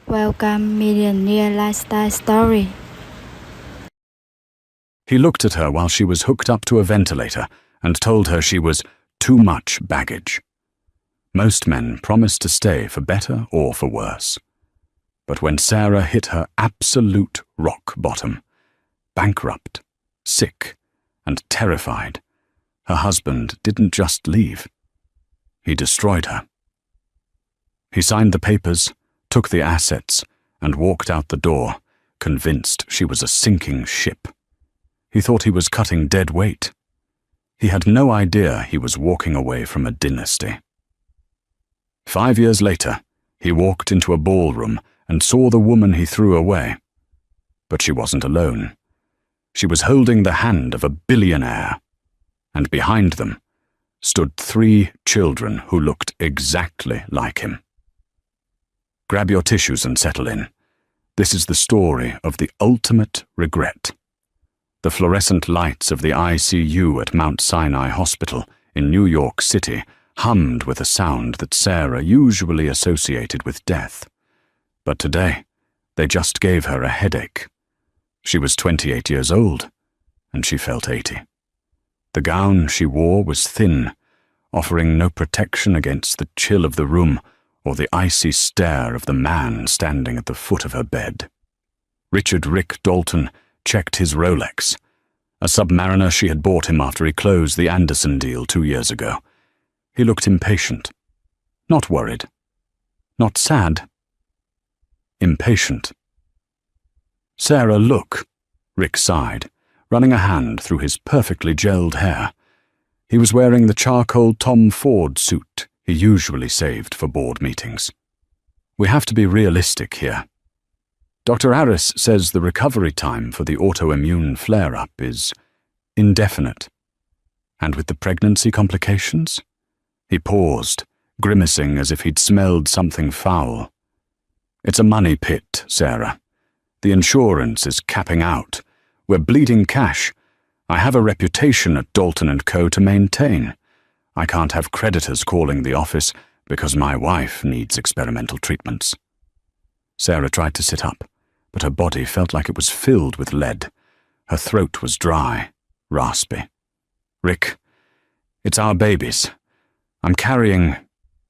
Welcome, Millionaire Lifestyle Story. He looked at her while she was hooked up to a ventilator and told her she was too much baggage. Most men promised to stay for better or for worse. But when Sarah hit her absolute rock bottom, bankrupt, sick, and terrified, her husband didn't just leave. He destroyed her. He signed the papers, took the assets, and walked out the door, convinced she was a sinking ship. He thought he was cutting dead weight. He had no idea he was walking away from a dynasty. 5 years later, he walked into a ballroom and saw the woman he threw away. But she wasn't alone. She was holding the hand of a billionaire, and behind them stood 3 children who looked exactly like him. Grab your tissues and settle in. This is the story of the ultimate regret. The fluorescent lights of the ICU at Mount Sinai Hospital in New York City hummed with a sound that Sarah usually associated with death. But today, they just gave her a headache. She was 28 years old, and she felt 80. The gown she wore was thin, offering no protection against the chill of the room or the icy stare of the man standing at the foot of her bed. Richard Rick Dalton checked his Rolex, a submariner she had bought him after he closed the Anderson deal 2 years ago. He looked impatient, not worried, not sad, impatient. "Sarah, look," Rick sighed, running a hand through his perfectly gelled hair. He was wearing the charcoal Tom Ford suit he usually saved for board meetings. "We have to be realistic here. Dr. Harris says the recovery time for the autoimmune flare-up is indefinite. And with the pregnancy complications?" He paused, grimacing as if he'd smelled something foul. "It's a money pit, Sarah. The insurance is capping out. We're bleeding cash. I have a reputation at Dalton & Co. to maintain. I can't have creditors calling the office because my wife needs experimental treatments." Sarah tried to sit up, but her body felt like it was filled with lead. Her throat was dry, raspy. "Rick, it's our babies. I'm carrying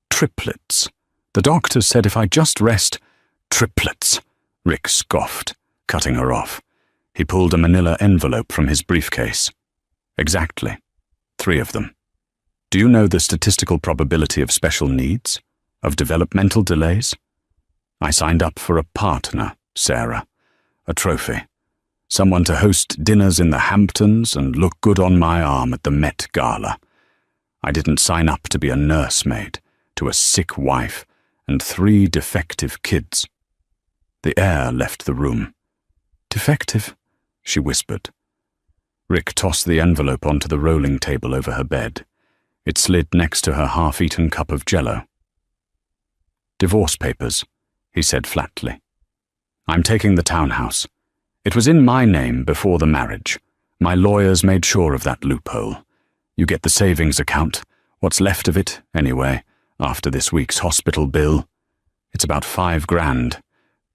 triplets. The doctor said if I just rest..." "Triplets," Rick scoffed, cutting her off. He pulled a manila envelope from his briefcase. "Exactly. 3 of them. Do you know the statistical probability of special needs? Of developmental delays? I signed up for a partner, Sarah. A trophy. Someone to host dinners in the Hamptons and look good on my arm at the Met Gala. I didn't sign up to be a nursemaid to a sick wife and 3 defective kids." The air left the room. "Defective?" she whispered. Rick tossed the envelope onto the rolling table over her bed. It slid next to her half-eaten cup of Jell-O. "Divorce papers," he said flatly. "I'm taking the townhouse. It was in my name before the marriage. My lawyers made sure of that loophole. You get the savings account, what's left of it, anyway, after this week's hospital bill. It's about $5,000.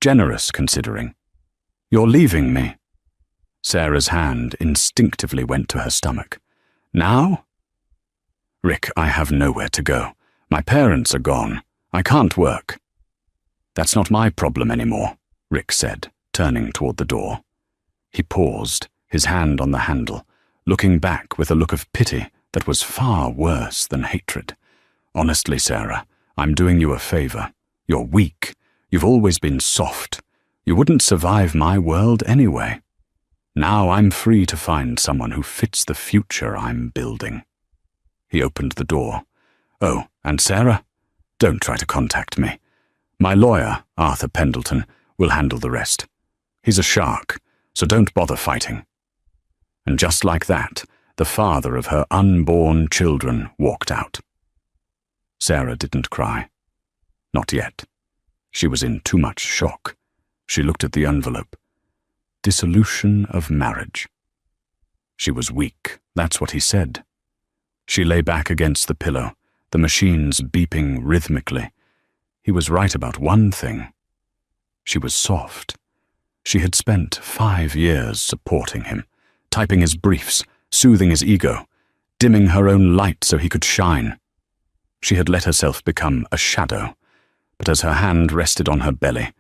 Generous, considering. You're leaving me." Sarah's hand instinctively went to her stomach. "Now?" "Rick, I have nowhere to go. My parents are gone. I can't work." "That's not my problem anymore," Rick said, turning toward the door. He paused, his hand on the handle, looking back with a look of pity that was far worse than hatred. "Honestly, Sarah, I'm doing you a favor. You're weak. You've always been soft. You wouldn't survive my world anyway. Now I'm free to find someone who fits the future I'm building." He opened the door. "Oh, and Sarah, don't try to contact me. My lawyer, Arthur Pendleton, will handle the rest. He's a shark, so don't bother fighting." And just like that, the father of her unborn children walked out. Sarah didn't cry. Not yet. She was in too much shock. She looked at the envelope. Dissolution of marriage. She was weak, that's what he said. She lay back against the pillow, the machines beeping rhythmically. He was right about one thing. She was soft. She had spent 5 years supporting him, typing his briefs, soothing his ego, dimming her own light so he could shine. She had let herself become a shadow, but as her hand rested on her belly,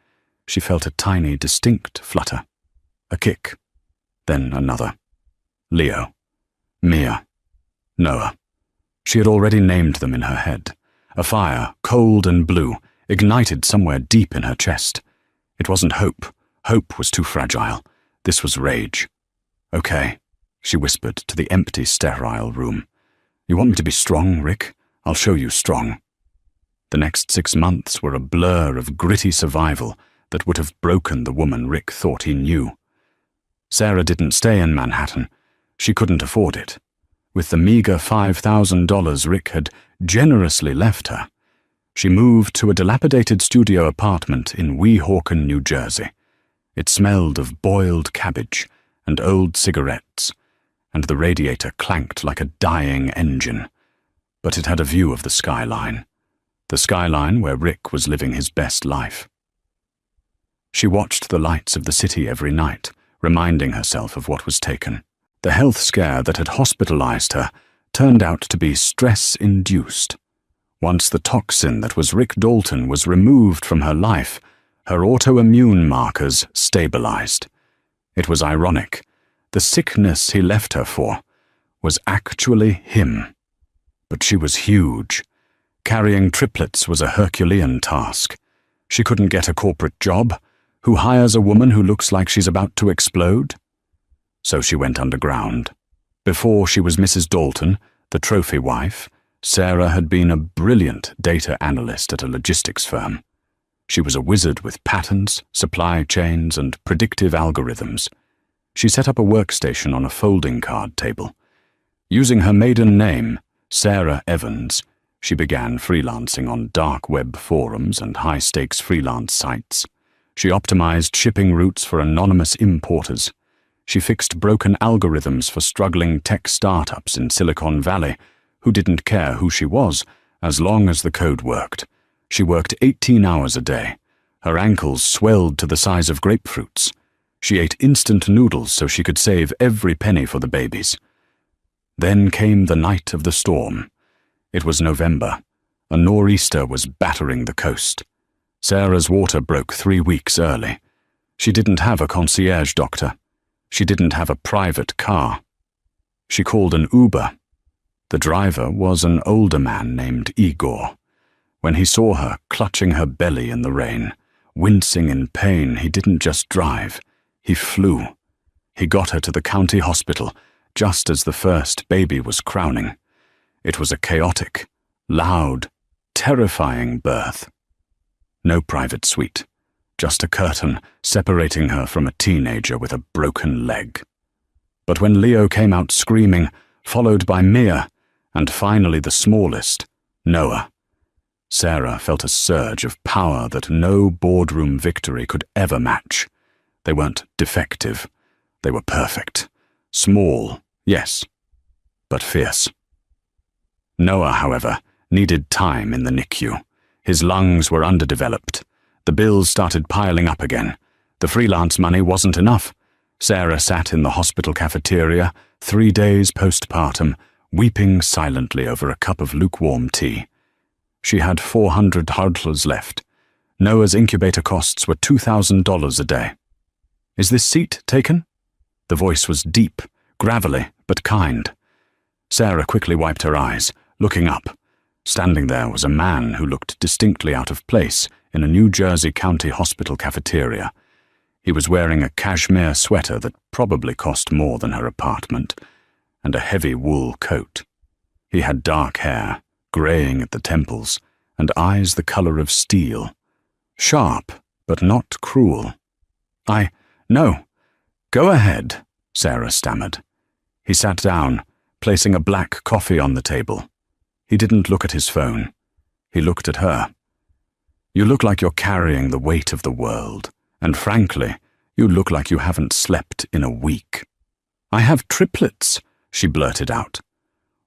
she felt a tiny, distinct flutter. A kick. Then another. Leo. Mia. Noah. She had already named them in her head. A fire, cold and blue, ignited somewhere deep in her chest. It wasn't hope. Hope was too fragile. This was rage. "Okay," she whispered to the empty, sterile room. "You want me to be strong, Rick? I'll show you strong." The next 6 months were a blur of gritty survival that would have broken the woman Rick thought he knew. Sarah didn't stay in Manhattan. She couldn't afford it. With the meager $5,000 Rick had generously left her, she moved to a dilapidated studio apartment in Weehawken, New Jersey. It smelled of boiled cabbage and old cigarettes, and the radiator clanked like a dying engine. But it had a view of the skyline where Rick was living his best life. She watched the lights of the city every night, reminding herself of what was taken. The health scare that had hospitalized her turned out to be stress-induced. Once the toxin that was Rick Dalton was removed from her life, her autoimmune markers stabilized. It was ironic. The sickness he left her for was actually him. But she was huge. Carrying triplets was a Herculean task. She couldn't get a corporate job. Who hires a woman who looks like she's about to explode? So she went underground. Before she was Mrs. Dalton, the trophy wife, Sarah had been a brilliant data analyst at a logistics firm. She was a wizard with patterns, supply chains, and predictive algorithms. She set up a workstation on a folding card table. Using her maiden name, Sarah Evans, she began freelancing on dark web forums and high-stakes freelance sites. She optimized shipping routes for anonymous importers. She fixed broken algorithms for struggling tech startups in Silicon Valley who didn't care who she was as long as the code worked. She worked 18 hours a day. Her ankles swelled to the size of grapefruits. She ate instant noodles so she could save every penny for the babies. Then came the night of the storm. It was November. A nor'easter was battering the coast. Sarah's water broke 3 weeks early. She didn't have a concierge doctor. She didn't have a private car. She called an Uber. The driver was an older man named Igor. When he saw her clutching her belly in the rain, wincing in pain, he didn't just drive. He flew. He got her to the county hospital just as the first baby was crowning. It was a chaotic, loud, terrifying birth. No private suite, just a curtain separating her from a teenager with a broken leg. But when Leo came out screaming, followed by Mia, and finally the smallest, Noah, Sarah felt a surge of power that no boardroom victory could ever match. They weren't defective. They were perfect. Small, yes, but fierce. Noah, however, needed time in the NICU. His lungs were underdeveloped. The bills started piling up again. The freelance money wasn't enough. Sarah sat in the hospital cafeteria, 3 days postpartum, weeping silently over a cup of lukewarm tea. She had 400 hurdlers left. Noah's incubator costs were $2,000 a day. "Is this seat taken?" The voice was deep, gravelly, but kind. Sarah quickly wiped her eyes, looking up. Standing there was a man who looked distinctly out of place in a New Jersey County Hospital cafeteria. He was wearing a cashmere sweater that probably cost more than her apartment, and a heavy wool coat. He had dark hair, graying at the temples, and eyes the color of steel. Sharp, but not cruel. No. Go ahead," Sarah stammered. He sat down, placing a black coffee on the table. He didn't look at his phone. He looked at her. "You look like you're carrying the weight of the world, and frankly, you look like you haven't slept in a week." "I have triplets," she blurted out.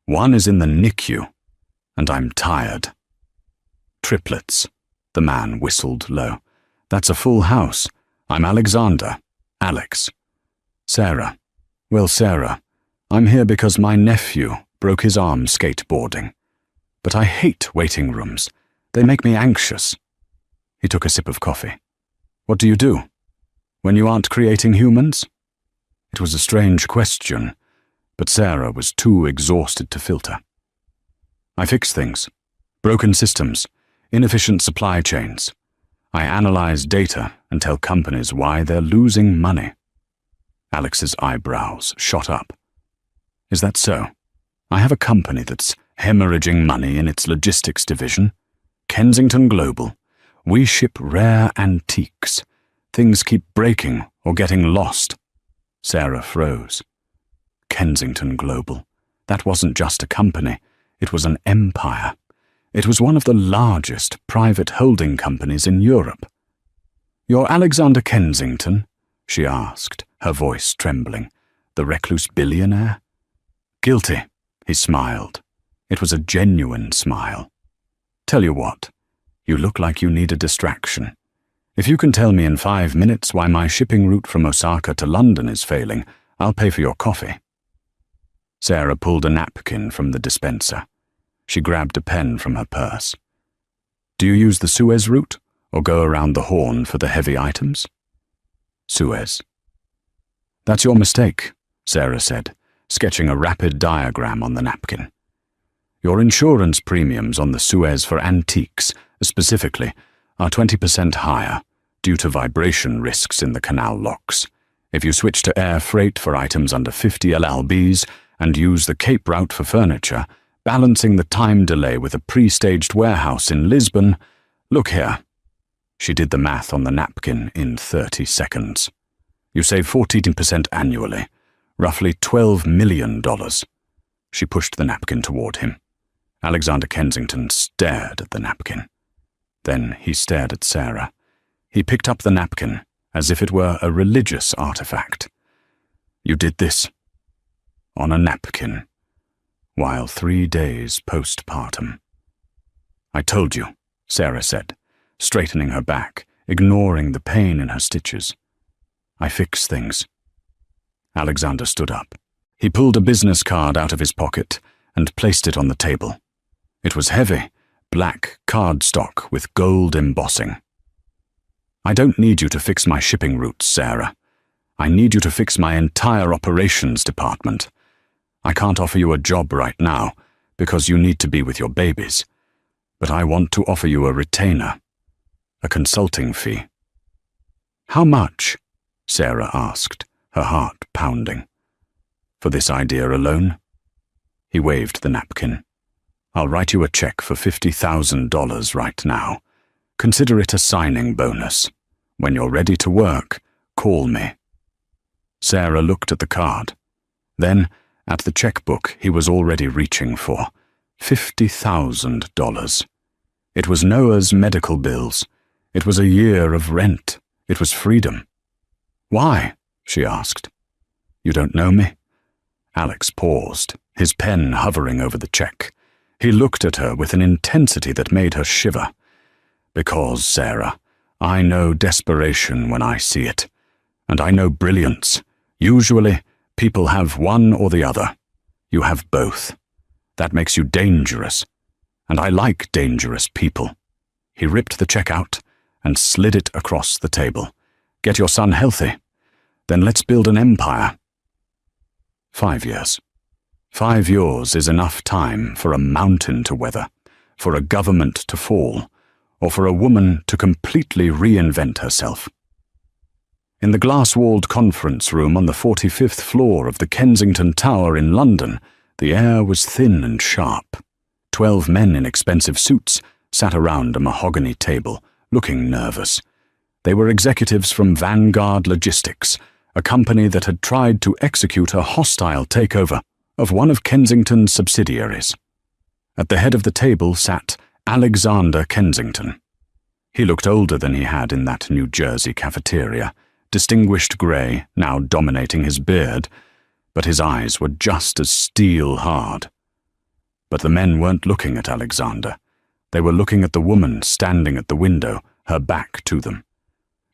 "One is in the NICU, and I'm tired." "Triplets," the man whistled low. That's a full house. I'm Alexander. Alex. Sarah. Well, Sarah, I'm here because my nephew broke his arm skateboarding. But I hate waiting rooms. They make me anxious. He took a sip of coffee. What do you do? When you aren't creating humans? It was a strange question, but Sarah was too exhausted to filter. I fix things. Broken systems, inefficient supply chains. I analyze data and tell companies why they're losing money. Alex's eyebrows shot up. Is that so? I have a company that's hemorrhaging money in its logistics division. Kensington Global. We ship rare antiques. Things keep breaking or getting lost. Sarah froze. Kensington Global. That wasn't just a company. It was an empire. It was one of the largest private holding companies in Europe. You're Alexander Kensington? She asked, her voice trembling. The recluse billionaire? Guilty, he smiled. It was a genuine smile. Tell you what, you look like you need a distraction. If you can tell me in 5 minutes why my shipping route from Osaka to London is failing, I'll pay for your coffee. Sarah pulled a napkin from the dispenser. She grabbed a pen from her purse. Do you use the Suez route or go around the Horn for the heavy items? Suez. That's your mistake, Sarah said, sketching a rapid diagram on the napkin. Your insurance premiums on the Suez for antiques, specifically, are 20% higher due to vibration risks in the canal locks. If you switch to air freight for items under 50 LLBs and use the Cape route for furniture, balancing the time delay with a pre-staged warehouse in Lisbon, look here. She did the math on the napkin in 30 seconds. You save 14% annually, roughly $12 million. She pushed the napkin toward him. Alexander Kensington stared at the napkin. Then he stared at Sarah. He picked up the napkin as if it were a religious artifact. You did this on a napkin, while 3 days postpartum. I told you, Sarah said, straightening her back, ignoring the pain in her stitches. I fix things. Alexander stood up. He pulled a business card out of his pocket and placed it on the table. It was heavy, black cardstock with gold embossing. I don't need you to fix my shipping routes, Sarah. I need you to fix my entire operations department. I can't offer you a job right now because you need to be with your babies, but I want to offer you a retainer, a consulting fee. How much? Sarah asked, her heart pounding. For this idea alone? He waved the napkin. I'll write you a check for $50,000 right now. Consider it a signing bonus. When you're ready to work, call me. Sarah looked at the card. Then, at the checkbook he was already reaching for. $50,000. It was Noah's medical bills. It was a year of rent. It was freedom. Why? She asked. You don't know me? Alex paused, his pen hovering over the check. He looked at her with an intensity that made her shiver. Because, Sarah, I know desperation when I see it. And I know brilliance. Usually, people have one or the other. You have both. That makes you dangerous. And I like dangerous people. He ripped the check out and slid it across the table. Get your son healthy. Then let's build an empire. 5 years. 5 years is enough time for a mountain to weather, for a government to fall, or for a woman to completely reinvent herself. In the glass-walled conference room on the 45th floor of the Kensington Tower in London, the air was thin and sharp. 12 men in expensive suits sat around a mahogany table, looking nervous. They were executives from Vanguard Logistics, a company that had tried to execute a hostile takeover of one of Kensington's subsidiaries. At the head of the table sat Alexander Kensington. He looked older than he had in that New Jersey cafeteria, distinguished grey now dominating his beard, but his eyes were just as steel-hard. But the men weren't looking at Alexander. They were looking at the woman standing at the window, her back to them.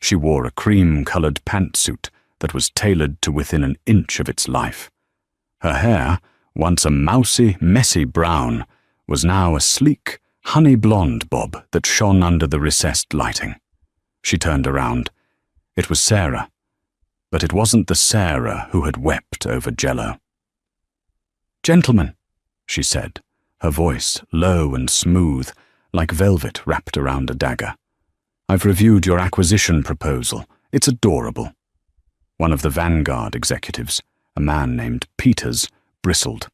She wore a cream-colored pantsuit that was tailored to within an inch of its life. Her hair, once a mousy, messy brown, was now a sleek, honey-blonde bob that shone under the recessed lighting. She turned around. It was Sarah, but it wasn't the Sarah who had wept over Jell-O. "Gentlemen," she said, her voice low and smooth, like velvet wrapped around a dagger. "I've reviewed your acquisition proposal. It's adorable." One of the Vanguard executives, a man named Peters, bristled.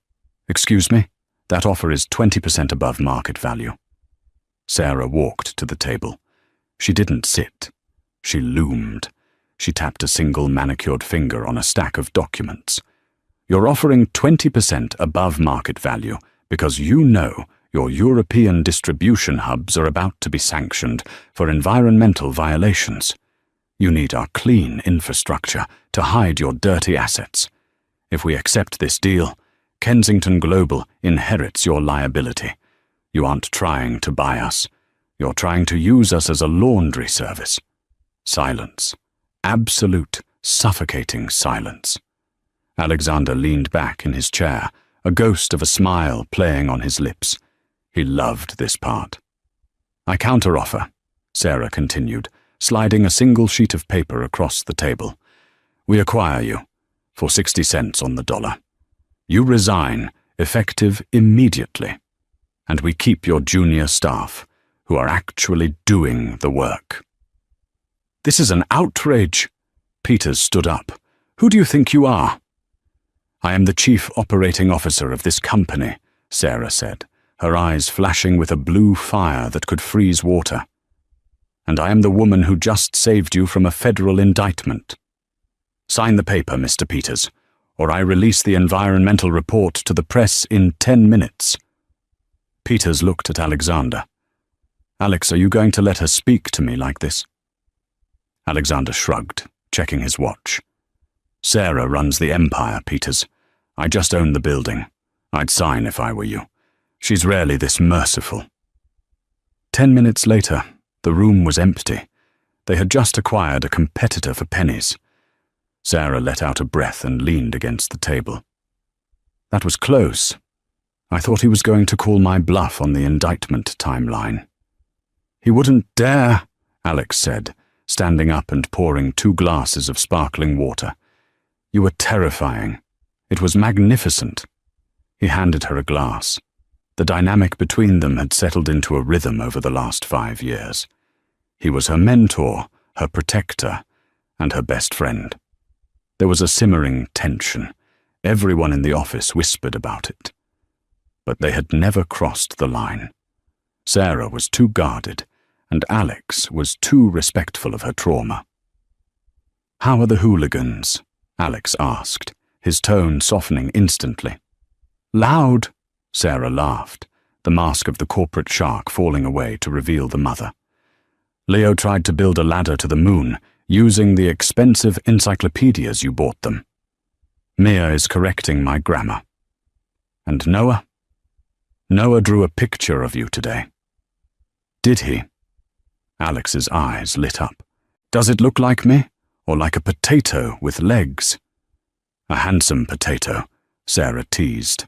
"Excuse me? That offer is 20% above market value." Sarah walked to the table. She didn't sit. She loomed. She tapped a single manicured finger on a stack of documents. "You're offering 20% above market value because you know your European distribution hubs are about to be sanctioned for environmental violations. You need our clean infrastructure to hide your dirty assets. If we accept this deal, Kensington Global inherits your liability. You aren't trying to buy us. You're trying to use us as a laundry service." Silence. Absolute, suffocating silence. Alexander leaned back in his chair, a ghost of a smile playing on his lips. He loved this part. "I counteroffer," Sarah continued, sliding a single sheet of paper across the table. "We acquire you, for 60 cents on the dollar. You resign, effective immediately. And we keep your junior staff, who are actually doing the work." "This is an outrage." Peters stood up. "Who do you think you are?" "I am the chief operating officer of this company," Sarah said, her eyes flashing with a blue fire that could freeze water. "And I am the woman who just saved you from a federal indictment. Sign the paper, Mr. Peters, or I release the environmental report to the press in 10 minutes. Peters looked at Alexander. "Alex, are you going to let her speak to me like this?" Alexander shrugged, checking his watch. "Sarah runs the empire, Peters. I just own the building. I'd sign if I were you. She's rarely this merciful." 10 minutes later, the room was empty. They had just acquired a competitor for pennies. Sarah let out a breath and leaned against the table. "That was close. I thought he was going to call my bluff on the indictment timeline." "He wouldn't dare," Alex said, standing up and pouring 2 glasses of sparkling water. "You were terrifying. It was magnificent." He handed her a glass. The dynamic between them had settled into a rhythm over the last 5 years. He was her mentor, her protector, and her best friend. There was a simmering tension. Everyone in the office whispered about it. But they had never crossed the line. Sarah was too guarded, and Alex was too respectful of her trauma. "How are the hooligans?" Alex asked, his tone softening instantly. "Loud," Sarah laughed, the mask of the corporate shark falling away to reveal the mother. "Leo tried to build a ladder to the moon using the expensive encyclopedias you bought them. Mia is correcting my grammar. And Noah? Noah drew a picture of you today." "Did he?" Alex's eyes lit up. "Does it look like me, or like a potato with legs?" "A handsome potato," Sarah teased.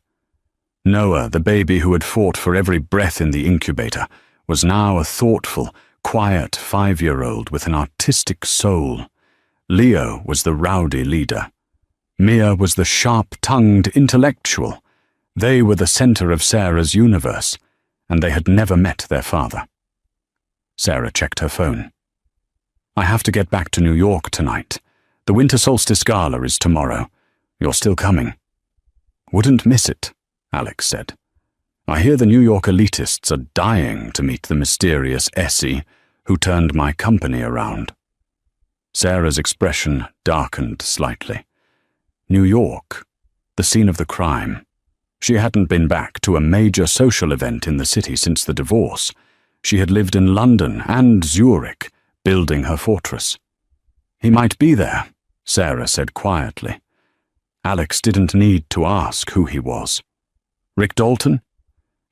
Noah, the baby who had fought for every breath in the incubator, was now a thoughtful, quiet 5-year-old with an artistic soul. Leo was the rowdy leader. Mia was the sharp-tongued intellectual. They were the center of Sarah's universe, and they had never met their father. Sarah checked her phone. "I have to get back to New York tonight. The Winter Solstice Gala is tomorrow. You're still coming." "Wouldn't miss it," Alex said. "I hear the New York elitists are dying to meet the mysterious Essie who turned my company around." Sarah's expression darkened slightly. New York, the scene of the crime. She hadn't been back to a major social event in the city since the divorce. She had lived in London and Zurich, building her fortress. "He might be there," Sarah said quietly. Alex didn't need to ask who he was. "Rick Dalton?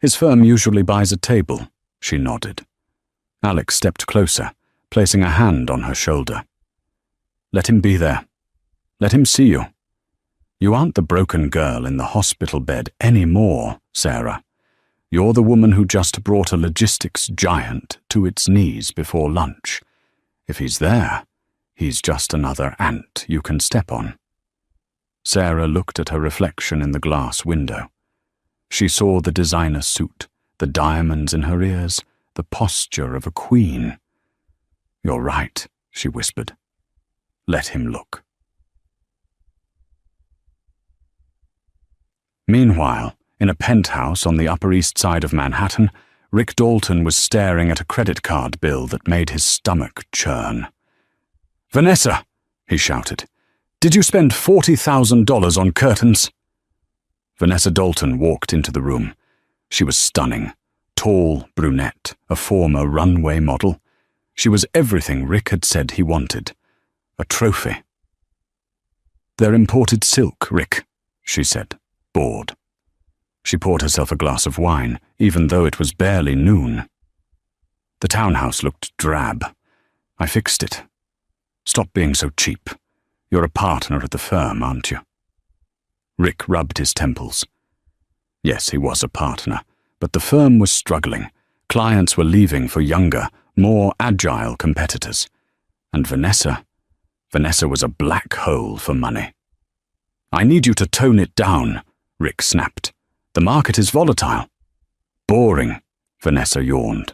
His firm usually buys a table," she nodded. Alex stepped closer, placing a hand on her shoulder. "Let him be there. Let him see you. You aren't the broken girl in the hospital bed anymore, Sarah. You're the woman who just brought a logistics giant to its knees before lunch. If he's there, he's just another ant you can step on." Sarah looked at her reflection in the glass window. She saw the designer suit, the diamonds in her ears, the posture of a queen. "You're right," she whispered. "Let him look." Meanwhile, in a penthouse on the Upper East Side of Manhattan, Rick Dalton was staring at a credit card bill that made his stomach churn. "Vanessa," he shouted, "did you spend $40,000 on curtains?" Vanessa Dalton walked into the room. She was stunning, tall, brunette, a former runway model. She was everything Rick had said he wanted. A trophy. "They're imported silk, Rick," she said, bored. She poured herself a glass of wine, even though it was barely noon. "The townhouse looked drab. I fixed it. Stop being so cheap. You're a partner at the firm, aren't you?" Rick rubbed his temples. Yes, he was a partner, but the firm was struggling. Clients were leaving for younger, more agile competitors. And Vanessa was a black hole for money. "I need you to tone it down," Rick snapped. "The market is volatile." "Boring," Vanessa yawned.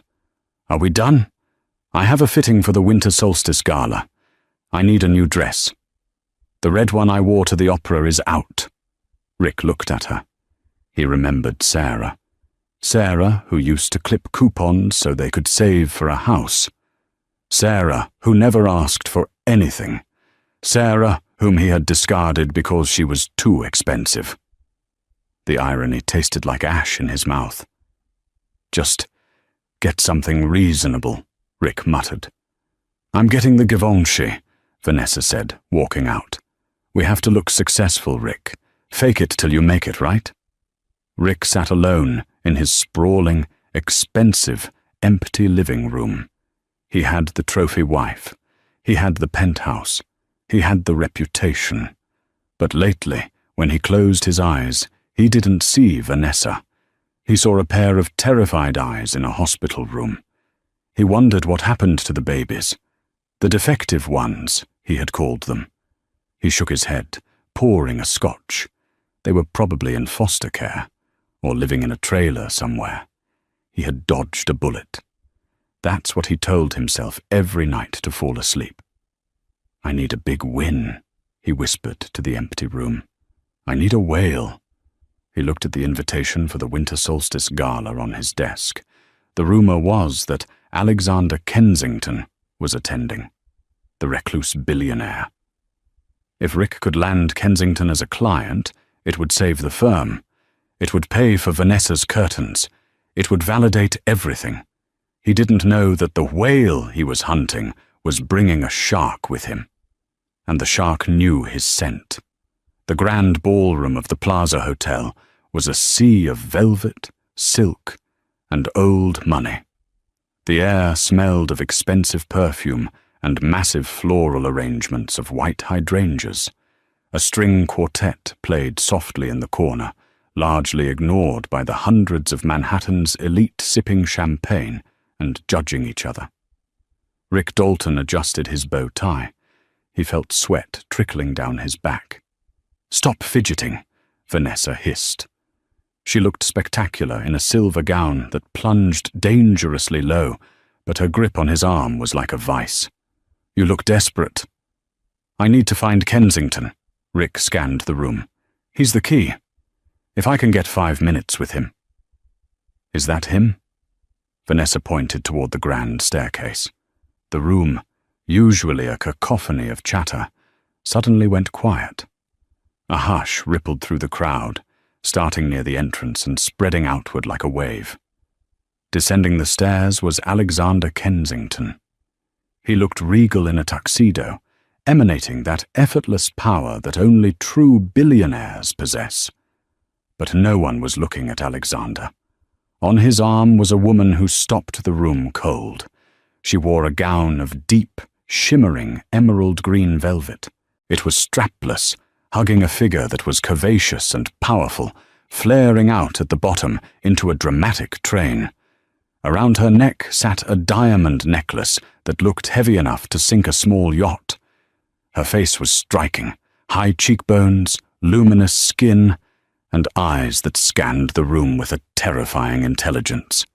"Are we done? I have a fitting for the winter solstice gala. I need a new dress. The red one I wore to the opera is out." Rick looked at her. He remembered Sarah. Sarah, who used to clip coupons so they could save for a house. Sarah, who never asked for anything. Sarah, whom he had discarded because she was too expensive. The irony tasted like ash in his mouth. "Just get something reasonable," Rick muttered. "I'm getting the Givenchy," Vanessa said, walking out. "We have to look successful, Rick. Fake it till you make it, right?" Rick sat alone in his sprawling, expensive, empty living room. He had the trophy wife. He had the penthouse. He had the reputation. But lately, when he closed his eyes, he didn't see Vanessa. He saw a pair of terrified eyes in a hospital room. He wondered what happened to the babies. The defective ones, he had called them. He shook his head, pouring a scotch. They were probably in foster care, or living in a trailer somewhere. He had dodged a bullet. That's what he told himself every night to fall asleep. "I need a big win," he whispered to the empty room. "I need a whale." He looked at the invitation for the winter solstice gala on his desk. The rumor was that Alexander Kensington was attending, the recluse billionaire. If Rick could land Kensington as a client, it would save the firm. It would pay for Vanessa's curtains. It would validate everything. He didn't know that the whale he was hunting was bringing a shark with him. And the shark knew his scent. The grand ballroom of the Plaza Hotel was a sea of velvet, silk, and old money. The air smelled of expensive perfume and massive floral arrangements of white hydrangeas. A string quartet played softly in the corner, largely ignored by the hundreds of Manhattan's elite sipping champagne and judging each other. Rick Dalton adjusted his bow tie. He felt sweat trickling down his back. "Stop fidgeting," Vanessa hissed. She looked spectacular in a silver gown that plunged dangerously low, but her grip on his arm was like a vice. "You look desperate." "I need to find Kensington." Rick scanned the room. "He's the key. If I can get 5 minutes with him." "Is that him?" Vanessa pointed toward the grand staircase. The room, usually a cacophony of chatter, suddenly went quiet. A hush rippled through the crowd, starting near the entrance and spreading outward like a wave. Descending the stairs was Alexander Kensington. He looked regal in a tuxedo, emanating that effortless power that only true billionaires possess. But no one was looking at Alexander. On his arm was a woman who stopped the room cold. She wore a gown of deep, shimmering emerald green velvet. It was strapless, hugging a figure that was curvaceous and powerful, flaring out at the bottom into a dramatic train. Around her neck sat a diamond necklace that looked heavy enough to sink a small yacht. Her face was striking, high cheekbones, luminous skin, and eyes that scanned the room with a terrifying intelligence.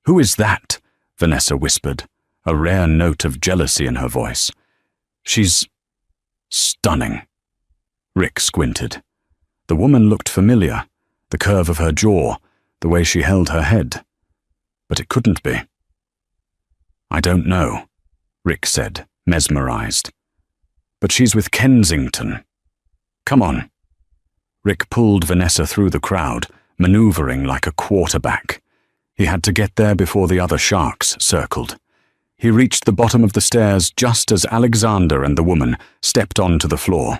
"Who is that?" Vanessa whispered, a rare note of jealousy in her voice. "She's stunning." Rick squinted. The woman looked familiar, the curve of her jaw, the way she held her head. But it couldn't be. "I don't know," Rick said, mesmerized. "But she's with Kensington. Come on." Rick pulled Vanessa through the crowd, maneuvering like a quarterback. He had to get there before the other sharks circled. He reached the bottom of the stairs just as Alexander and the woman stepped onto the floor.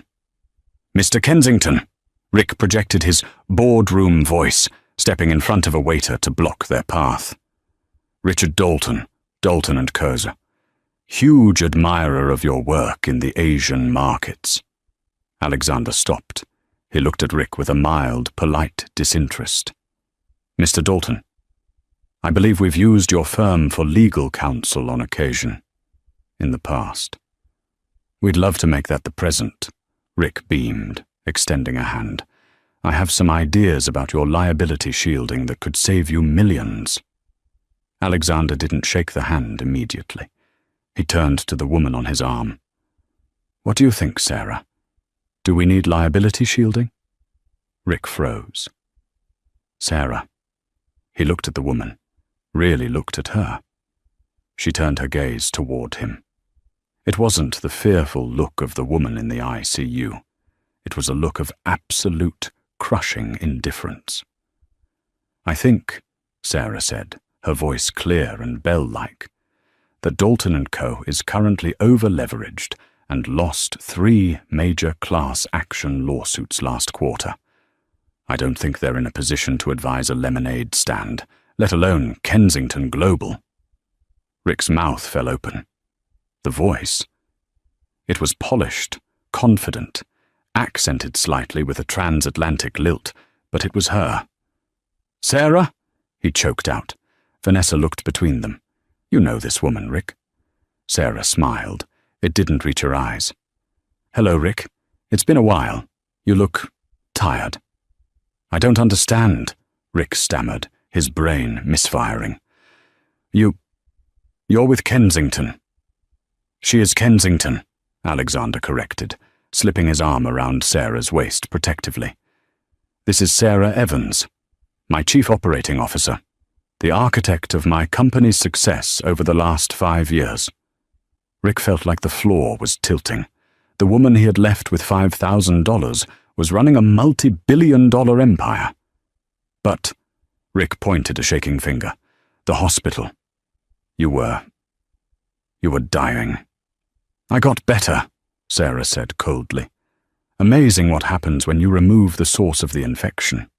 "Mr. Kensington," Rick projected his boardroom voice, stepping in front of a waiter to block their path. "Richard Dalton and Co. Huge admirer of your work in the Asian markets." Alexander stopped. He looked at Rick with a mild, polite disinterest. "Mr. Dalton, I believe we've used your firm for legal counsel on occasion. In the past. We'd love to make that the present." Rick beamed, extending a hand. "I have some ideas about your liability shielding that could save you millions." Alexander didn't shake the hand immediately. He turned to the woman on his arm. "What do you think, Sarah? Do we need liability shielding?" Rick froze. "Sarah." He looked at the woman, really looked at her. She turned her gaze toward him. It wasn't the fearful look of the woman in the ICU. It was a look of absolute, crushing indifference. "I think," Sarah said, her voice clear and bell-like, "that Dalton & Co. is currently over-leveraged and lost 3 major class action lawsuits last quarter. I don't think they're in a position to advise a lemonade stand, let alone Kensington Global." Rick's mouth fell open. The voice. It was polished, confident, accented slightly with a transatlantic lilt, but it was her. "Sarah?" he choked out. Vanessa looked between them. "You know this woman, Rick." Sarah smiled. It didn't reach her eyes. "Hello, Rick. It's been a while. You look tired." "I don't understand," Rick stammered, his brain misfiring. You're with Kensington." "She is Kensington," Alexander corrected, slipping his arm around Sarah's waist protectively. "This is Sarah Evans, my chief operating officer, the architect of my company's success over the last 5 years." Rick felt like the floor was tilting. The woman he had left with $5,000 was running a multi-billion-dollar empire. "But," Rick pointed a shaking finger, "the hospital. You were dying." "I got better," Sarah said coldly. "Amazing what happens when you remove the source of the infection."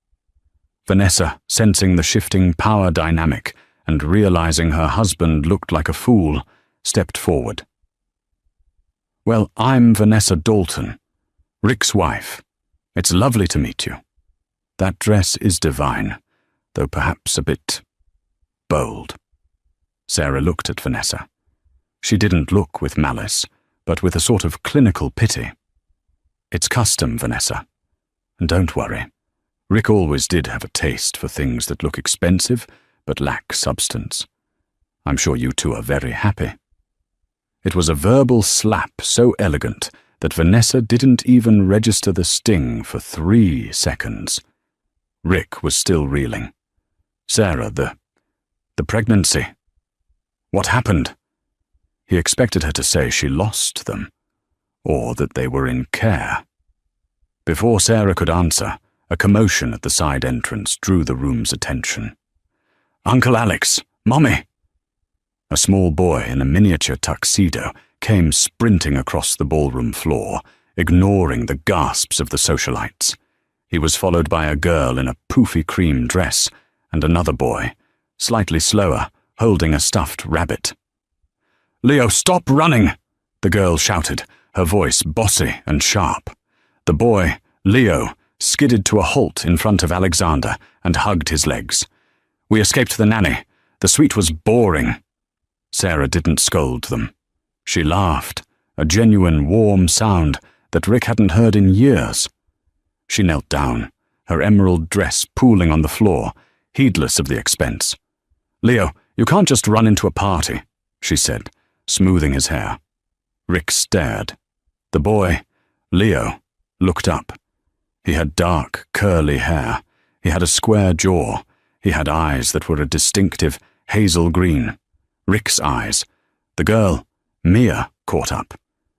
Vanessa, sensing the shifting power dynamic and realizing her husband looked like a fool, stepped forward. "Well, I'm Vanessa Dalton, Rick's wife. It's lovely to meet you. That dress is divine, though perhaps a bit bold." Sarah looked at Vanessa. She didn't look with malice, but with a sort of clinical pity. "It's custom, Vanessa. And don't worry. Rick always did have a taste for things that look expensive but lack substance. I'm sure you two are very happy." It was a verbal slap so elegant that Vanessa didn't even register the sting for 3 seconds. Rick was still reeling. "Sarah, the pregnancy. What happened?" He expected her to say she lost them, or that they were in care. Before Sarah could answer, a commotion at the side entrance drew the room's attention. "Uncle Alex! Mommy!" A small boy in a miniature tuxedo came sprinting across the ballroom floor, ignoring the gasps of the socialites. He was followed by a girl in a poofy cream dress and another boy, slightly slower, holding a stuffed rabbit. Leo, stop running! The girl shouted, her voice bossy and sharp. The boy, Leo, skidded to a halt in front of Alexander and hugged his legs. We escaped the nanny. The suite was boring. Sarah didn't scold them. She laughed, a genuine warm sound that Rick hadn't heard in years. She knelt down, her emerald dress pooling on the floor, heedless of the expense. Leo, you can't just run into a party, she said, smoothing his hair. Rick stared. The boy, Leo, looked up. He had dark, curly hair. He had a square jaw. He had eyes that were a distinctive hazel green. Rick's eyes. The girl, Mia, caught up.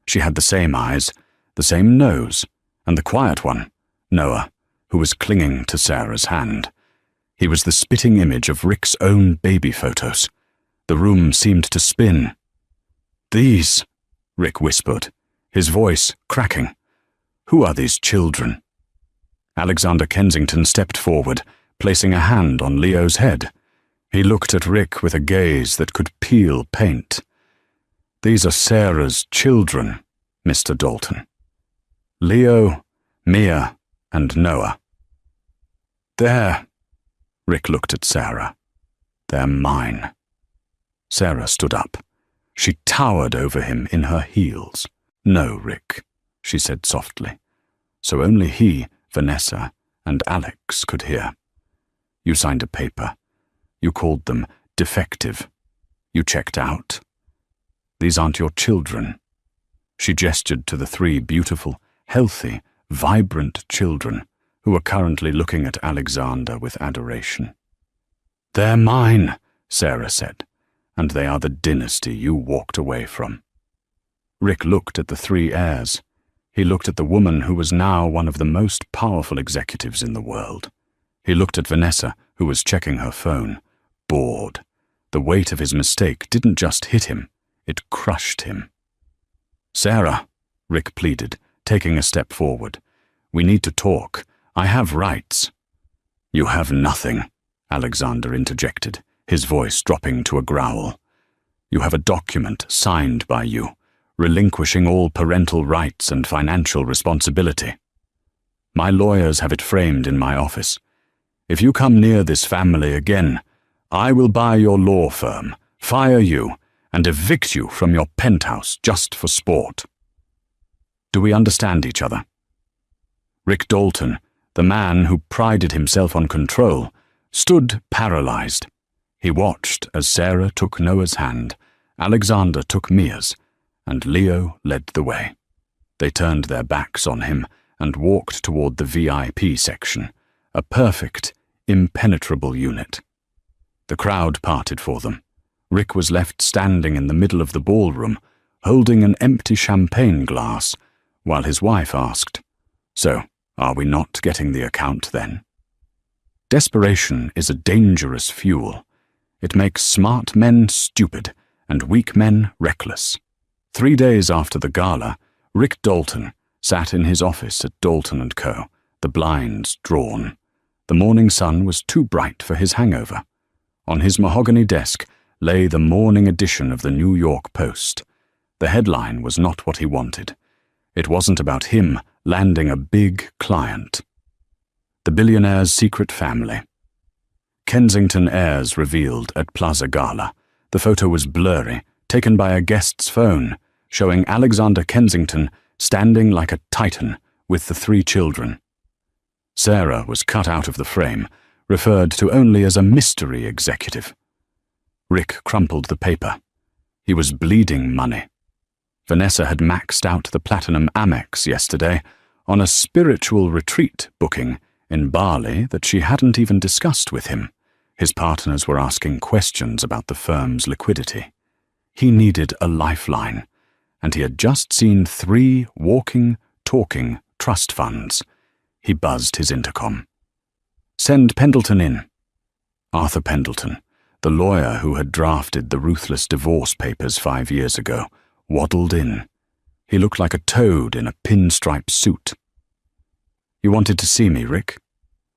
She had the same eyes, the same nose, and the quiet one, Noah, who was clinging to Sarah's hand. He was the spitting image of Rick's own baby photos. The room seemed to spin. These, Rick whispered, his voice cracking. Who are these children? Alexander Kensington stepped forward, placing a hand on Leo's head. He looked at Rick with a gaze that could peel paint. These are Sarah's children, Mr. Dalton. Leo, Mia, and Noah. They're... Rick looked at Sarah. They're mine. Sarah stood up. She towered over him in her heels. No, Rick, she said softly, so only he, Vanessa, and Alex could hear. You signed a paper. You called them defective. You checked out. These aren't your children. She gestured to the three beautiful, healthy, vibrant children who were currently looking at Alexander with adoration. They're mine, Sarah said, and they are the dynasty you walked away from. Rick looked at the three heirs. He looked at the woman who was now one of the most powerful executives in the world. He looked at Vanessa, who was checking her phone, bored. The weight of his mistake didn't just hit him, it crushed him. Sarah, Rick pleaded, taking a step forward. We need to talk. I have rights. You have nothing, Alexander interjected, his voice dropping to a growl. You have a document signed by you, relinquishing all parental rights and financial responsibility. My lawyers have it framed in my office. If you come near this family again, I will buy your law firm, fire you, and evict you from your penthouse just for sport. Do we understand each other? Rick Dalton, the man who prided himself on control, stood paralyzed. He watched as Sarah took Noah's hand, Alexander took Mia's, and Leo led the way. They turned their backs on him and walked toward the VIP section, a perfect, impenetrable unit. The crowd parted for them. Rick was left standing in the middle of the ballroom, holding an empty champagne glass, while his wife asked, "So, are we not getting the account then?" Desperation is a dangerous fuel. It makes smart men stupid and weak men reckless. 3 days after the gala, Rick Dalton sat in his office at Dalton & Co., the blinds drawn. The morning sun was too bright for his hangover. On his mahogany desk lay the morning edition of the New York Post. The headline was not what he wanted. It wasn't about him landing a big client. The billionaire's secret family. Kensington heirs revealed at Plaza Gala. The photo was blurry, taken by a guest's phone, showing Alexander Kensington standing like a titan with the 3 children. Sarah was cut out of the frame, referred to only as a mystery executive. Rick crumpled the paper. He was bleeding money. Vanessa had maxed out the Platinum Amex yesterday on a spiritual retreat booking in Bali that she hadn't even discussed with him. His partners were asking questions about the firm's liquidity. He needed a lifeline, and he had just seen 3 walking, talking trust funds. He buzzed his intercom. "Send Pendleton in." Arthur Pendleton, the lawyer who had drafted the ruthless divorce papers 5 years ago, waddled in. He looked like a toad in a pinstripe suit. "You wanted to see me, Rick?"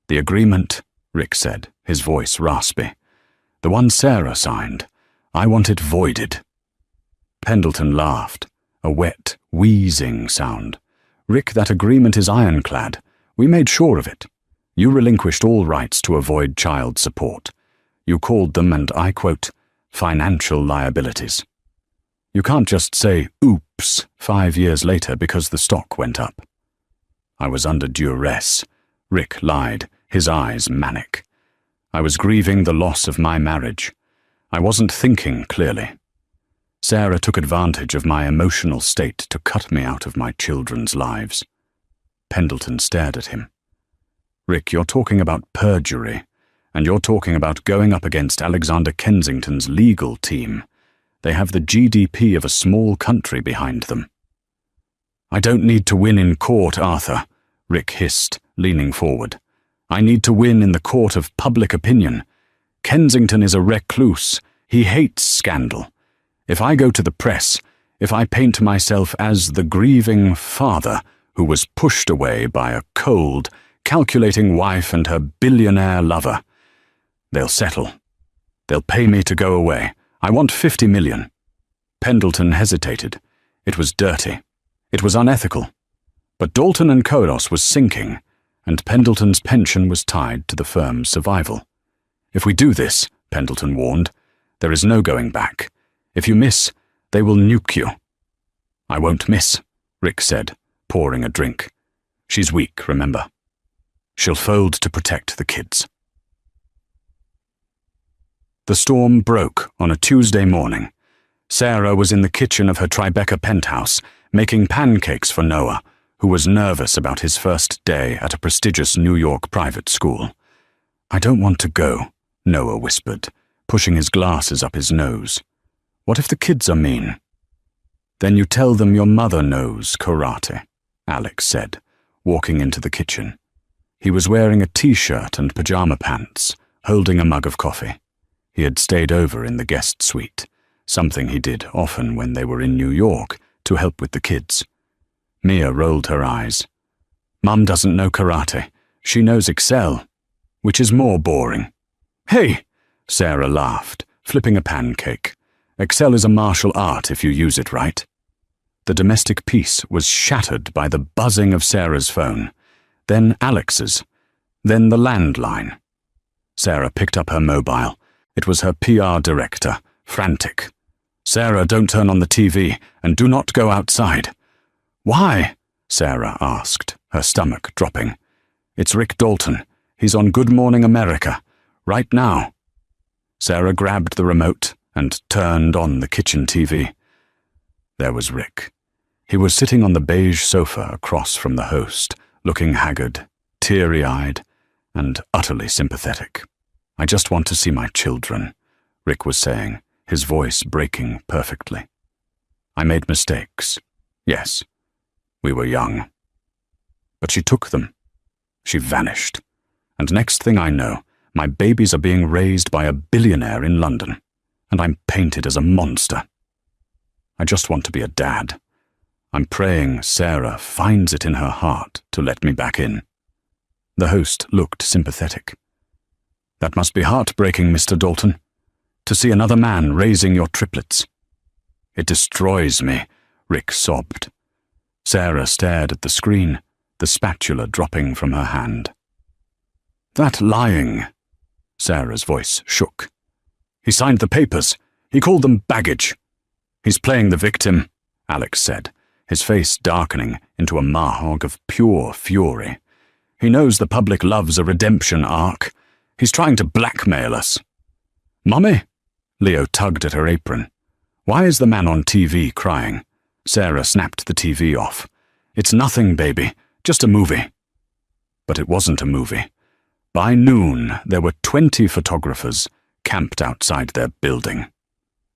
"The agreement," Rick said, his voice raspy. "The one Sarah signed. I want it voided." Pendleton laughed, a wet, wheezing sound. "Rick, that agreement is ironclad. We made sure of it. You relinquished all rights to avoid child support. You called them, and I quote, financial liabilities. You can't just say, oops, 5 years later because the stock went up." "I was under duress," Rick lied, his eyes manic. "I was grieving the loss of my marriage. I wasn't thinking clearly. Sarah took advantage of my emotional state to cut me out of my children's lives." Pendleton stared at him. "Rick, you're talking about perjury, and you're talking about going up against Alexander Kensington's legal team. They have the GDP of a small country behind them." "I don't need to win in court, Arthur," Rick hissed, leaning forward. "I need to win in the court of public opinion. Kensington is a recluse. He hates scandal. If I go to the press, if I paint myself as the grieving father who was pushed away by a cold, calculating wife and her billionaire lover, they'll settle. They'll pay me to go away. I want $50 million. Pendleton hesitated. It was dirty. It was unethical. But Dalton and Kodos was sinking, and Pendleton's pension was tied to the firm's survival. "If we do this," Pendleton warned, "there is no going back. If you miss, they will nuke you." "I won't miss," Rick said, pouring a drink. "She's weak, remember. She'll fold to protect the kids." The storm broke on a Tuesday morning. Sarah was in the kitchen of her Tribeca penthouse, making pancakes for Noah, who was nervous about his first day at a prestigious New York private school. "I don't want to go," Noah whispered, pushing his glasses up his nose. "What if the kids are mean?" "Then you tell them your mother knows karate," Alex said, walking into the kitchen. He was wearing a t-shirt and pajama pants, holding a mug of coffee. He had stayed over in the guest suite, something he did often when they were in New York to help with the kids. Mia rolled her eyes. "Mum doesn't know karate. She knows Excel, which is more boring." "Hey!" Sarah laughed, flipping a pancake. "Excel is a martial art if you use it right." The domestic peace was shattered by the buzzing of Sarah's phone, then Alex's, then the landline. Sarah picked up her mobile. It was her PR director, frantic. "Sarah, don't turn on the TV, and do not go outside." "Why?" Sarah asked, her stomach dropping. "It's Rick Dalton. He's on Good Morning America, right now." Sarah grabbed the remote and turned on the kitchen TV. There was Rick. He was sitting on the beige sofa across from the host, looking haggard, teary-eyed, and utterly sympathetic. "I just want to see my children," Rick was saying, his voice breaking perfectly. "I made mistakes. Yes, we were young. But she took them. She vanished. And next thing I know, my babies are being raised by a billionaire in London, and I'm painted as a monster. I just want to be a dad. I'm praying Sarah finds it in her heart to let me back in." The host looked sympathetic. "That must be heartbreaking, Mr. Dalton, to see another man raising your triplets." "It destroys me," Rick sobbed. Sarah stared at the screen, the spatula dropping from her hand. "That lying," Sarah's voice shook. "He signed the papers. He called them baggage." "He's playing the victim," Alex said, his face darkening into a mahog of pure fury. "He knows the public loves a redemption arc. He's trying to blackmail us." "Mummy?" Leo tugged at her apron. "Why is the man on TV crying?" Sarah snapped the TV off. "It's nothing, baby. Just a movie." But it wasn't a movie. By noon, there were 20 photographers camped outside their building.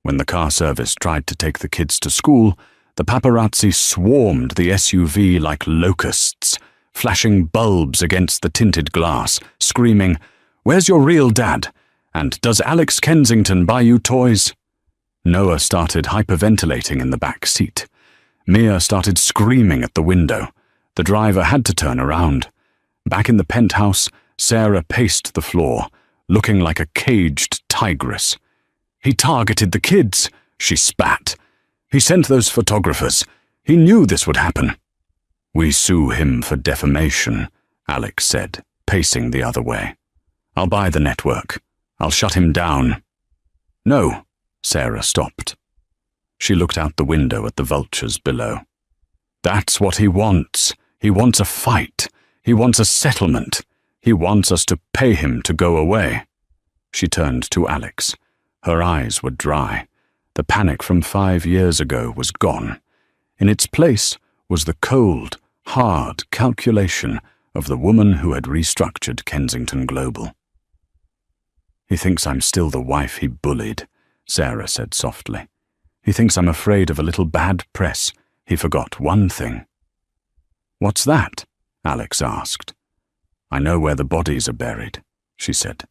When the car service tried to take the kids to school, the paparazzi swarmed the SUV like locusts, flashing bulbs against the tinted glass, screaming, "Where's your real dad? And does Alex Kensington buy you toys?" Noah started hyperventilating in the back seat. Mia started screaming at the window. The driver had to turn around. Back in the penthouse, Sarah paced the floor, looking like a caged tigress. "He targeted the kids," she spat. He sent those photographers. He knew this would happen. We sue him for defamation, Alex said, pacing the other way. I'll buy the network. I'll shut him down. No, Sarah stopped. She looked out the window at the vultures below. That's what he wants. He wants a fight. He wants a settlement. He wants us to pay him to go away. She turned to Alex. Her eyes were dry. The panic from 5 years ago was gone. In its place was the cold, hard calculation of the woman who had restructured Kensington Global. He thinks I'm still the wife he bullied, Sarah said softly. He thinks I'm afraid of a little bad press. He forgot one thing. What's that? Alex asked. I know where the bodies are buried, she said.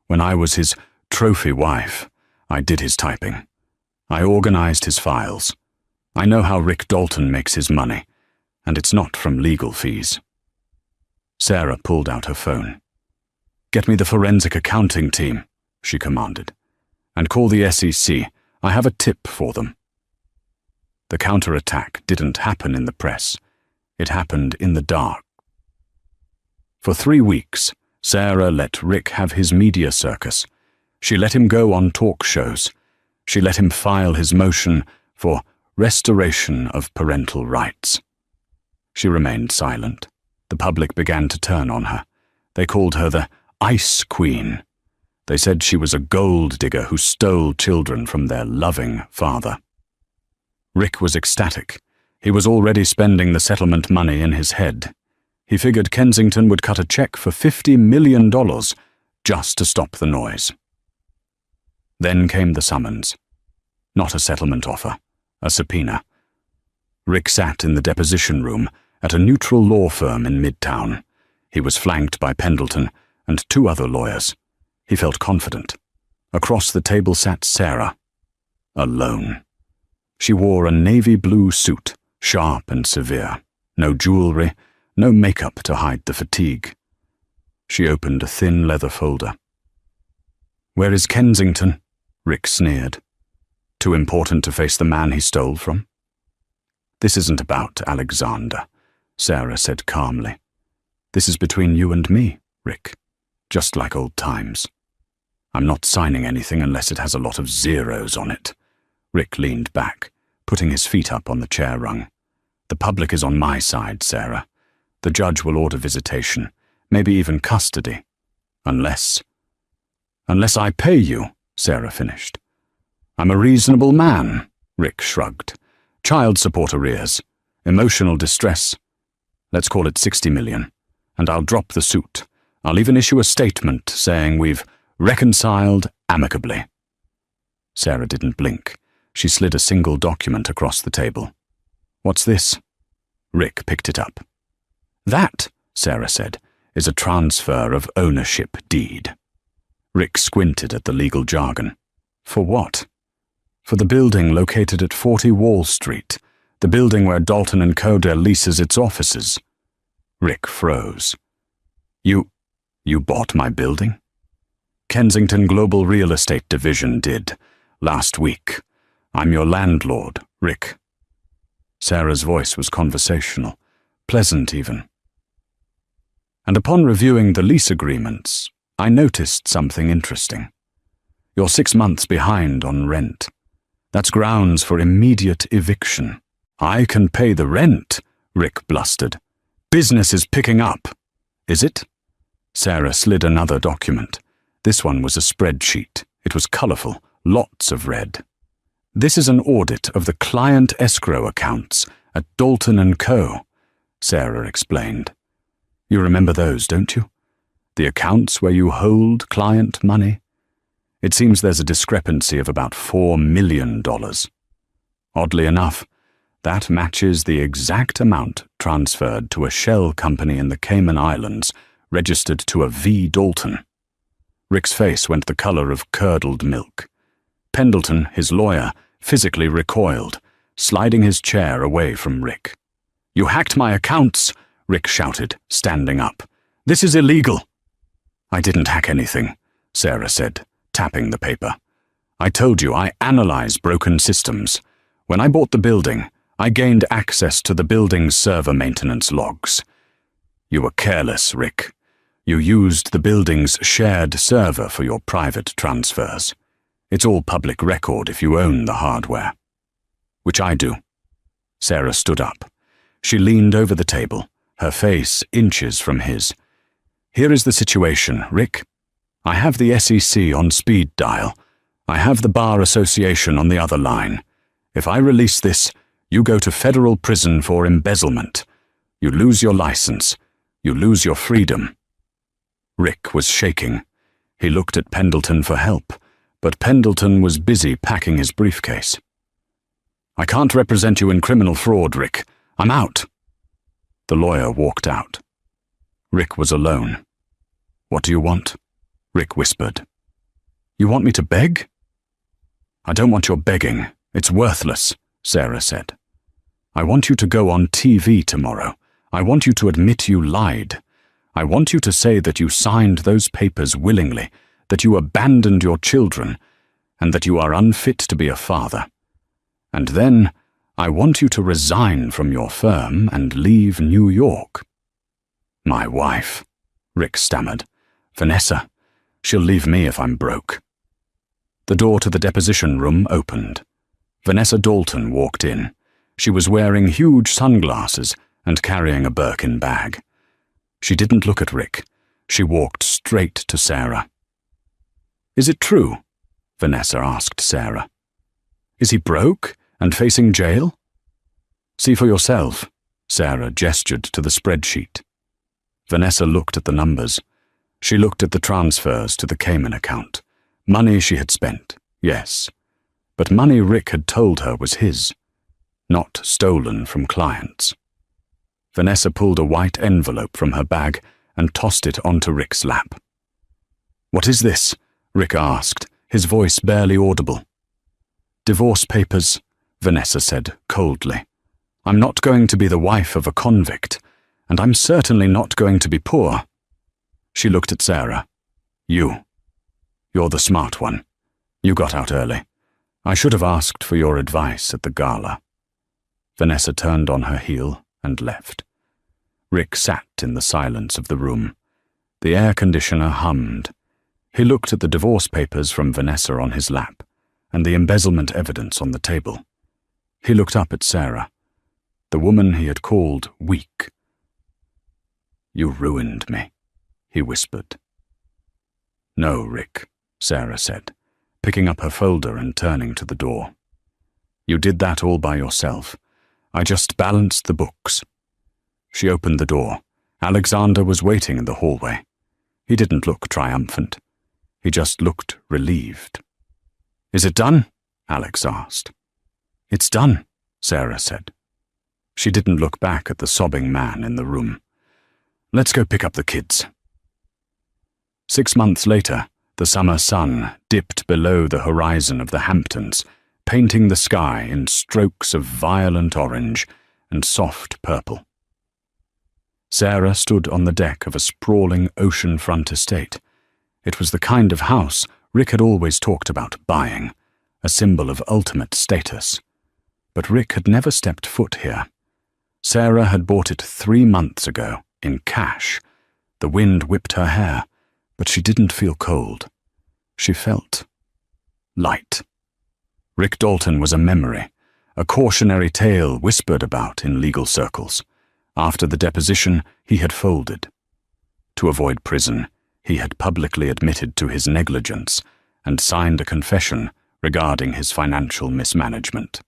When I was his trophy wife, I did his typing. I organized his files. I know how Rick Dalton makes his money, and it's not from legal fees. Sarah pulled out her phone. Get me the forensic accounting team, she commanded, and call the SEC. I have a tip for them. The counterattack didn't happen in the press. It happened in the dark. For 3 weeks, Sarah let Rick have his media circus. She let him go on talk shows. She let him file his motion for restoration of parental rights. She remained silent. The public began to turn on her. They called her the Ice Queen. They said she was a gold digger who stole children from their loving father. Rick was ecstatic. He was already spending the settlement money in his head. He figured Kensington would cut a check for $50 million just to stop the noise. Then came the summons. Not a settlement offer, a subpoena. Rick sat in the deposition room at a neutral law firm in Midtown. He was flanked by Pendleton and 2 other lawyers. He felt confident. Across the table sat Sarah, alone. She wore a navy blue suit, sharp and severe. No jewelry, no makeup to hide the fatigue. She opened a thin leather folder. Where is Kensington? Rick sneered. Too important to face the man he stole from? This isn't about Alexander, Sarah said calmly. This is between you and me, Rick. Just like old times. I'm not signing anything unless it has a lot of zeros on it. Rick leaned back, putting his feet up on the chair rung. The public is on my side, Sarah. The judge will order visitation, maybe even custody. Unless I pay you, Sarah finished. I'm a reasonable man, Rick shrugged. Child support arrears, emotional distress. Let's call it $60 million, and I'll drop the suit. I'll even issue a statement saying we've reconciled amicably. Sarah didn't blink. She slid a single document across the table. What's this? Rick picked it up. That, Sarah said, is a transfer of ownership deed. Rick squinted at the legal jargon. For what? For the building located at 40 Wall Street, the building where Dalton & Co. leases its offices. Rick froze. You bought my building? Kensington Global Real Estate Division did, last week. I'm your landlord, Rick. Sarah's voice was conversational, pleasant even. And upon reviewing the lease agreements, I noticed something interesting. You're 6 months behind on rent. That's grounds for immediate eviction. I can pay the rent, Rick blustered. Business is picking up. Is it? Sarah slid another document. This one was a spreadsheet. It was colorful, lots of red. This is an audit of the client escrow accounts at Dalton & Co., Sarah explained. You remember those, don't you? The accounts where you hold client money? It seems there's a discrepancy of about $4 million. Oddly enough, that matches the exact amount transferred to a shell company in the Cayman Islands, registered to a V. Dalton. Rick's face went the color of curdled milk. Pendleton, his lawyer, physically recoiled, sliding his chair away from Rick. You hacked my accounts, Rick shouted, standing up. This is illegal. I didn't hack anything, Sarah said, tapping the paper. I told you I analyze broken systems. When I bought the building, I gained access to the building's server maintenance logs. You were careless, Rick. You used the building's shared server for your private transfers. It's all public record if you own the hardware. Which I do. Sarah stood up. She leaned over the table, her face inches from his. Here is the situation, Rick. I have the SEC on speed dial. I have the Bar Association on the other line. If I release this, you go to federal prison for embezzlement. You lose your license. You lose your freedom. Rick was shaking. He looked at Pendleton for help, but Pendleton was busy packing his briefcase. I can't represent you in criminal fraud, Rick. I'm out. The lawyer walked out. Rick was alone. What do you want? Rick whispered. You want me to beg? I don't want your begging. It's worthless, Sarah said. I want you to go on TV tomorrow. I want you to admit you lied. I want you to say that you signed those papers willingly, that you abandoned your children, and that you are unfit to be a father. And then, I want you to resign from your firm and leave New York. My wife, Rick stammered. Vanessa, she'll leave me if I'm broke. The door to the deposition room opened. Vanessa Dalton walked in. She was wearing huge sunglasses and carrying a Birkin bag. She didn't look at Rick. She walked straight to Sarah. Is it true? Vanessa asked Sarah. Is he broke and facing jail? See for yourself. Sarah gestured to the spreadsheet. Vanessa looked at the numbers. She looked at the transfers to the Cayman account. Money she had spent, yes. But money Rick had told her was his, not stolen from clients. Vanessa pulled a white envelope from her bag and tossed it onto Rick's lap. What is this? Rick asked, his voice barely audible. Divorce papers, Vanessa said coldly. I'm not going to be the wife of a convict, and I'm certainly not going to be poor. She looked at Sarah. You're the smart one. You got out early. I should have asked for your advice at the gala. Vanessa turned on her heel and left. Rick sat in the silence of the room. The air conditioner hummed. He looked at the divorce papers from Vanessa on his lap and the embezzlement evidence on the table. He looked up at Sarah, the woman he had called weak. You ruined me, he whispered. No, Rick, Sarah said, picking up her folder and turning to the door. You did that all by yourself. I just balanced the books. She opened the door. Alexander was waiting in the hallway. He didn't look triumphant. He just looked relieved. Is it done? Alex asked. It's done, Sarah said. She didn't look back at the sobbing man in the room. Let's go pick up the kids. 6 months later, the summer sun dipped below the horizon of the Hamptons, painting the sky in strokes of violent orange and soft purple. Sarah stood on the deck of a sprawling oceanfront estate. It was the kind of house Rick had always talked about buying, a symbol of ultimate status. But Rick had never stepped foot here. Sarah had bought it 3 months ago, in cash. The wind whipped her hair, but she didn't feel cold. She felt light. Rick Dalton was a memory, a cautionary tale whispered about in legal circles. After the deposition, he had folded. To avoid prison, he had publicly admitted to his negligence and signed a confession regarding his financial mismanagement.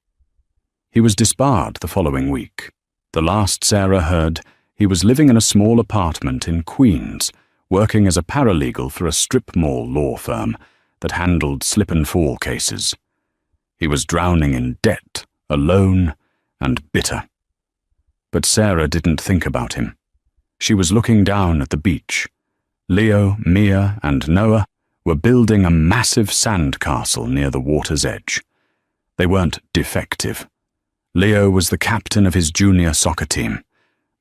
He was disbarred the following week. The last Sarah heard, he was living in a small apartment in Queens, working as a paralegal for a strip mall law firm that handled slip-and-fall cases. He was drowning in debt, alone, and bitter. But Sarah didn't think about him. She was looking down at the beach. Leo, Mia, and Noah were building a massive sandcastle near the water's edge. They weren't defective. Leo was the captain of his junior soccer team.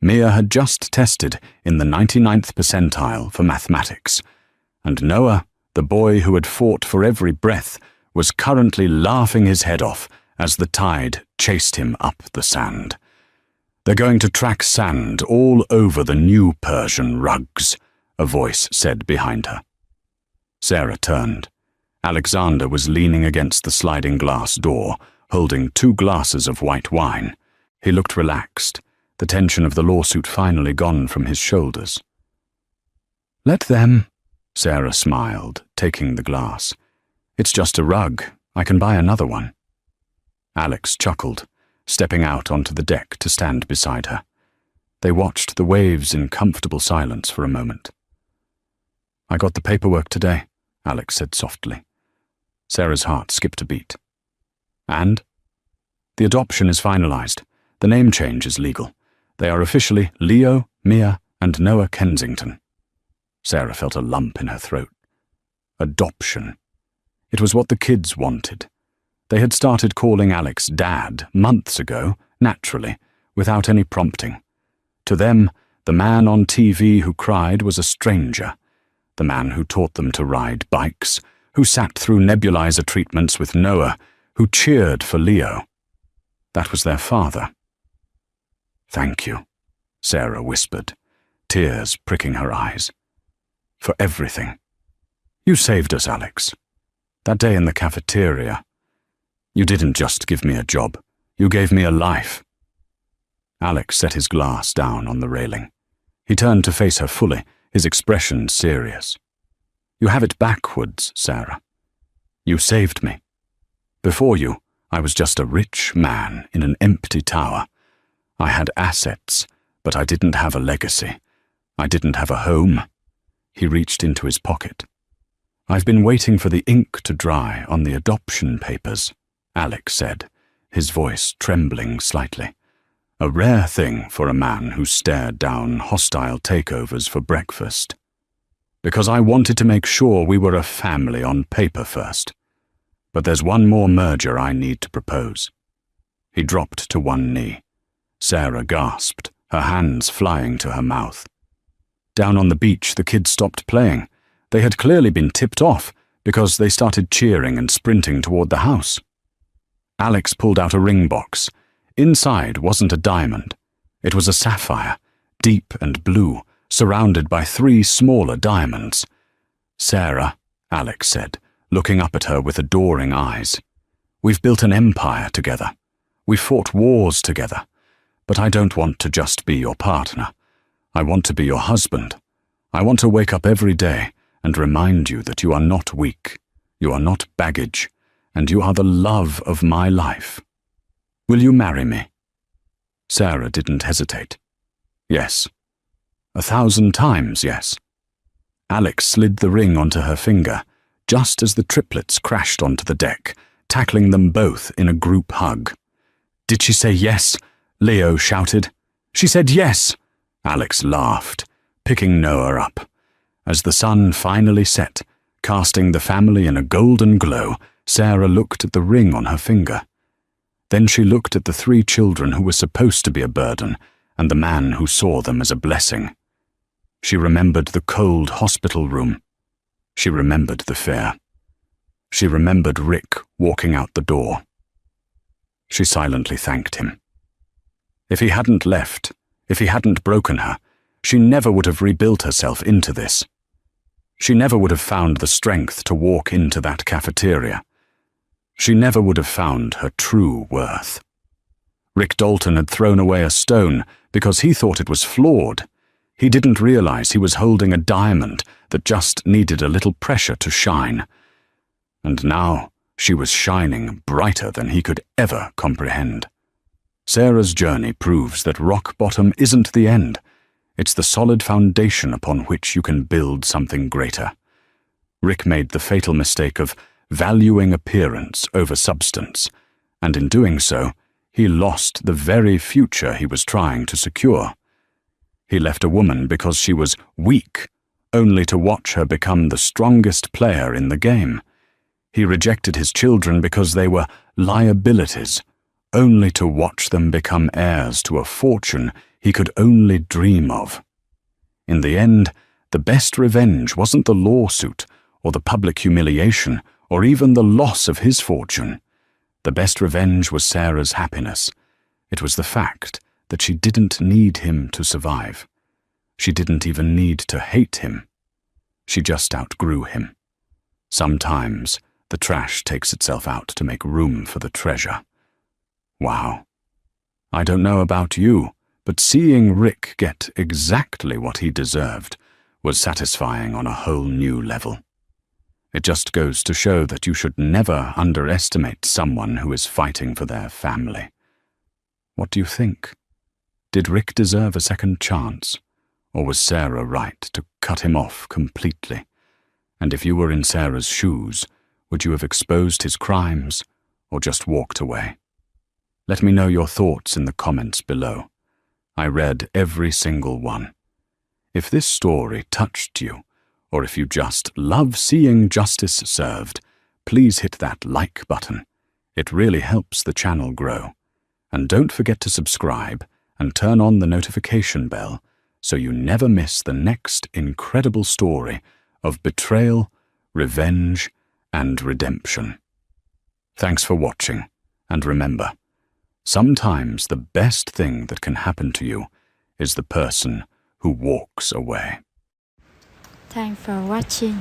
Mia had just tested in the 99th percentile for mathematics, and Noah, the boy who had fought for every breath, was currently laughing his head off as the tide chased him up the sand. "They're going to track sand all over the new Persian rugs," a voice said behind her. Sarah turned. Alexander was leaning against the sliding glass door, holding 2 glasses of white wine. He looked relaxed, the tension of the lawsuit finally gone from his shoulders. "Let them," Sarah smiled, taking the glass. "It's just a rug. I can buy another one." Alex chuckled, stepping out onto the deck to stand beside her. They watched the waves in comfortable silence for a moment. "I got the paperwork today," Alex said softly. Sarah's heart skipped a beat. "And?" "The adoption is finalized. The name change is legal. They are officially Leo, Mia, and Noah Kensington." Sarah felt a lump in her throat. Adoption. It was what the kids wanted. They had started calling Alex Dad months ago, naturally, without any prompting. To them, the man on TV who cried was a stranger. The man who taught them to ride bikes, who sat through nebulizer treatments with Noah, who cheered for Leo. That was their father. "Thank you," Sarah whispered, tears pricking her eyes. "For everything. You saved us, Alex. That day in the cafeteria. You didn't just give me a job. You gave me a life." Alex set his glass down on the railing. He turned to face her fully, his expression serious. "You have it backwards, Sarah. You saved me. Before you, I was just a rich man in an empty tower. I had assets, but I didn't have a legacy. I didn't have a home." He reached into his pocket. "I've been waiting for the ink to dry on the adoption papers," Alex said, his voice trembling slightly. A rare thing for a man who stared down hostile takeovers for breakfast. "Because I wanted to make sure we were a family on paper first. But there's one more merger I need to propose." He dropped to one knee. Sarah gasped, her hands flying to her mouth. Down on the beach, the kids stopped playing. They had clearly been tipped off because they started cheering and sprinting toward the house. Alex pulled out a ring box. Inside wasn't a diamond. It was a sapphire, deep and blue, surrounded by 3 smaller diamonds. "Sarah," Alex said, looking up at her with adoring eyes, "we've built an empire together. We've fought wars together. But I don't want to just be your partner. I want to be your husband. I want to wake up every day and remind you that you are not weak, you are not baggage, and you are the love of my life. Will you marry me?" Sarah didn't hesitate. "Yes. 1,000 times yes." Alex slid the ring onto her finger, just as the triplets crashed onto the deck, tackling them both in a group hug. "Did she say yes?" Leo shouted. "She said yes!" Alex laughed, picking Noah up. As the sun finally set, casting the family in a golden glow, Sarah looked at the ring on her finger. Then she looked at the 3 children who were supposed to be a burden, and the man who saw them as a blessing. She remembered the cold hospital room. She remembered the fear. She remembered Rick walking out the door. She silently thanked him. If he hadn't left, if he hadn't broken her, she never would have rebuilt herself into this. She never would have found the strength to walk into that cafeteria. She never would have found her true worth. Rick Dalton had thrown away a stone because he thought it was flawed. He didn't realize he was holding a diamond that just needed a little pressure to shine. And now she was shining brighter than he could ever comprehend. Sarah's journey proves that rock bottom isn't the end. It's the solid foundation upon which you can build something greater. Rick made the fatal mistake of valuing appearance over substance, and in doing so, he lost the very future he was trying to secure. He left a woman because she was weak, only to watch her become the strongest player in the game. He rejected his children because they were liabilities, only to watch them become heirs to a fortune he could only dream of. In the end, the best revenge wasn't the lawsuit or the public humiliation or even the loss of his fortune. The best revenge was Sarah's happiness. It was the fact that she didn't need him to survive. She didn't even need to hate him. She just outgrew him. Sometimes the trash takes itself out to make room for the treasure. Wow. I don't know about you, but seeing Rick get exactly what he deserved was satisfying on a whole new level. It just goes to show that you should never underestimate someone who is fighting for their family. What do you think? Did Rick deserve a second chance, or was Sarah right to cut him off completely? And if you were in Sarah's shoes, would you have exposed his crimes, or just walked away? Let me know your thoughts in the comments below. I read every single one. If this story touched you, or if you just love seeing justice served, please hit that like button. It really helps the channel grow. And don't forget to subscribe and turn on the notification bell so you never miss the next incredible story of betrayal, revenge, and redemption. Thanks for watching, and remember, sometimes the best thing that can happen to you is the person who walks away. Thanks for watching.